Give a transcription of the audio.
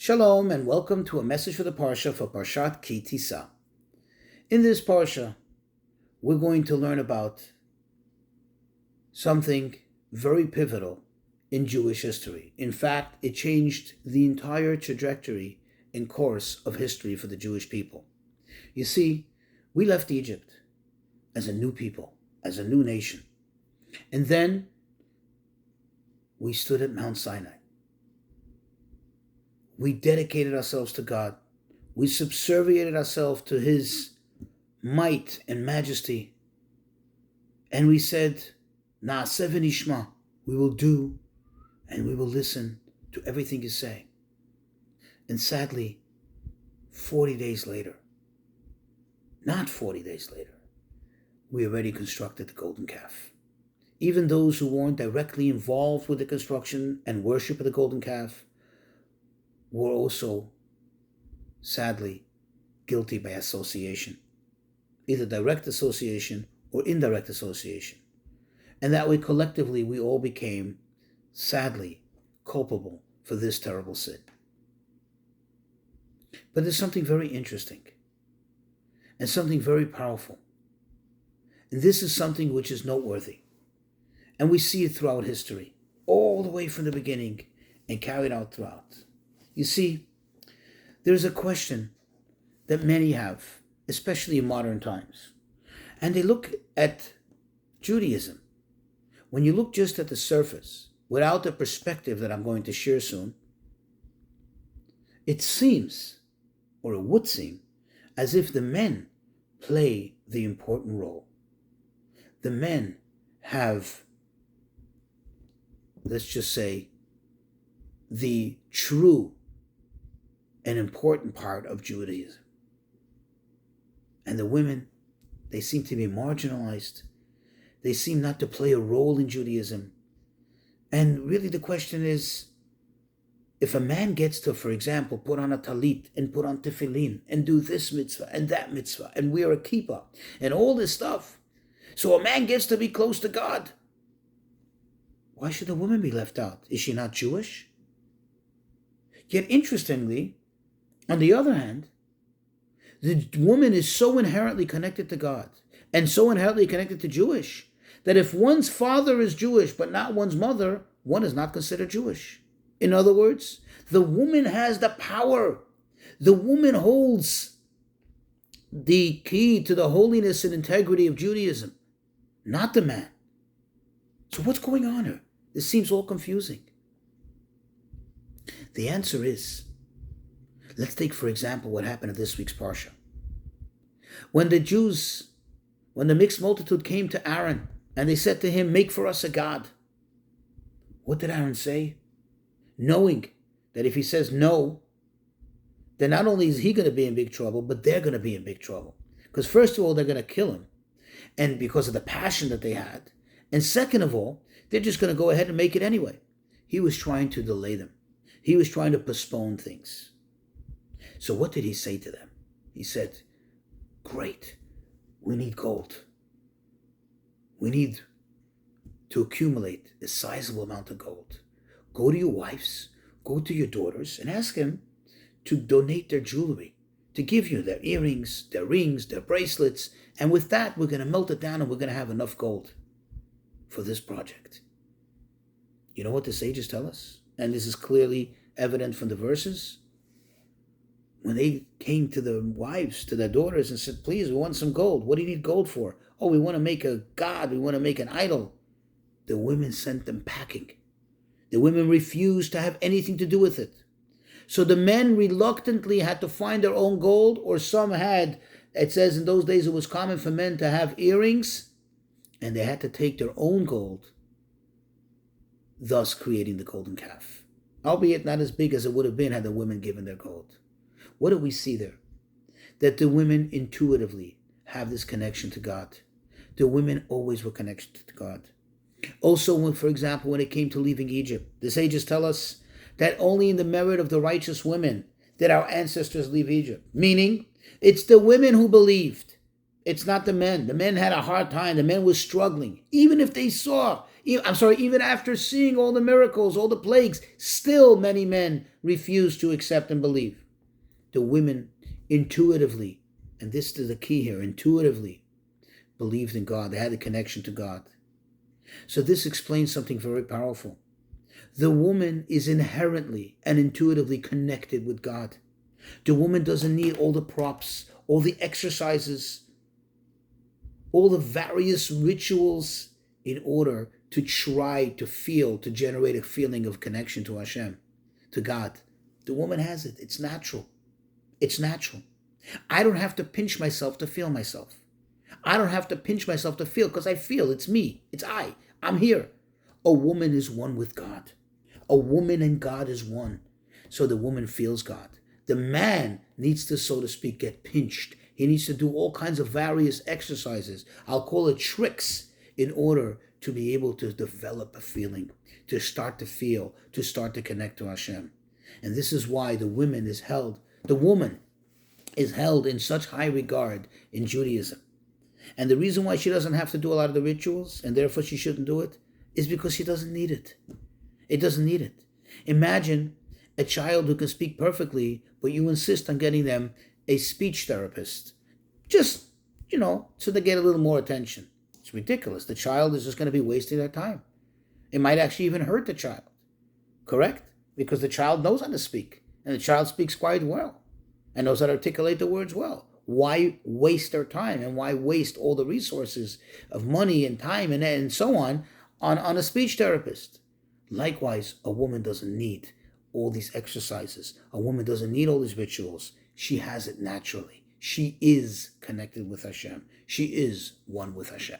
Shalom and welcome to a message for the Parsha for Parshat Ki-Tisa. In this Parsha, we're going to learn about something very pivotal in Jewish history. In fact, it changed the entire trajectory and course of history for the Jewish people. You see, we left Egypt as a new people, as a new nation. And then we stood at Mount Sinai. We dedicated ourselves to God. We subserviated ourselves to His might and majesty. And we said, Na'aseh v'nishma, we will do and we will listen to everything you say. And sadly, 40 days later, not 40 days later, we already constructed the golden calf. Even those who weren't directly involved with the construction and worship of the golden calf were also, sadly, guilty by association, either direct association or indirect association. And that way, collectively, we all became, sadly, culpable for this terrible sin. But there's something very interesting and something very powerful. And this is something which is noteworthy. And we see it throughout history, all the way from the beginning and carried out throughout. You see, there's a question that many have, especially in modern times. And they look at Judaism. When you look just at the surface, without the perspective that I'm going to share soon, it seems, or it would seem, as if the men play the important role. The men have, let's just say, the true and important part of Judaism. And the women, they seem to be marginalized. They seem not to play a role in Judaism. And really the question is, if a man gets to, for example, put on a talit and put on tefillin and do this mitzvah and that mitzvah and wear a kippah and all this stuff, so a man gets to be close to God, why should the woman be left out? Is she not Jewish? Yet interestingly, on the other hand, the woman is so inherently connected to God and so inherently connected to Jewish that if one's father is Jewish but not one's mother, one is not considered Jewish. In other words, the woman has the power. The woman holds the key to the holiness and integrity of Judaism, not the man. So what's going on here? This seems all confusing. The answer is, let's take, for example, what happened in this week's Parsha. When the mixed multitude came to Aaron and they said to him, make for us a god. What did Aaron say? Knowing that if he says no, then not only is he going to be in big trouble, but they're going to be in big trouble. Because first of all, they're going to kill him, and because of the passion that they had. And second of all, they're just going to go ahead and make it anyway. He was trying to delay them. He was trying to postpone things. So what did he say to them? He said, great, we need gold. We need to accumulate a sizable amount of gold. Go to your wives, go to your daughters, and ask them to donate their jewelry, to give you their earrings, their rings, their bracelets, and with that, we're going to melt it down and we're going to have enough gold for this project. You know what the sages tell us? And this is clearly evident from the verses. When they came to the wives, to their daughters, and said, please, we want some gold. What do you need gold for? Oh, we want to make a god. We want to make an idol. The women sent them packing. The women refused to have anything to do with it. So the men reluctantly had to find their own gold, or some had, it says in those days it was common for men to have earrings, and they had to take their own gold, thus creating the golden calf. Albeit not as big as it would have been had the women given their gold. What do we see there? That the women intuitively have this connection to God. The women always were connected to God. Also, when, for example, when it came to leaving Egypt, the sages tell us that only in the merit of the righteous women did our ancestors leave Egypt. Meaning, it's the women who believed. It's not the men. The men had a hard time. The men were struggling. Even if they saw, Even after seeing all the miracles, all the plagues, still many men refuse to accept and believe. The women intuitively, and this is the key here, intuitively believed in God. They had a connection to God. So this explains something very powerful. The woman is inherently and intuitively connected with God. The woman doesn't need all the props, all the exercises, all the various rituals in order to try to feel, to generate a feeling of connection to Hashem, to God. The woman has it. It's natural. It's natural. I don't have to pinch myself to feel myself. I don't have to pinch myself to feel because I feel. It's me. It's I. I'm here. A woman is one with God. A woman and God is one. So the woman feels God. The man needs to, so to speak, get pinched. He needs to do all kinds of various exercises. I'll call it tricks in order to be able to develop a feeling, to start to feel, to start to connect to Hashem. And this is why the woman is held in such high regard in Judaism. And the reason why she doesn't have to do a lot of the rituals, and therefore she shouldn't do it, is because she doesn't need it. It doesn't need it. Imagine a child who can speak perfectly, but you insist on getting them a speech therapist. Just, so they get a little more attention. It's ridiculous. The child is just going to be wasting their time. It might actually even hurt the child. Correct? Because the child knows how to speak. And the child speaks quite well. And knows how to articulate the words well. Why waste their time? And why waste all the resources of money and time and so on a speech therapist? Likewise, a woman doesn't need all these exercises. A woman doesn't need all these rituals. She has it naturally. She is connected with Hashem. She is one with Hashem.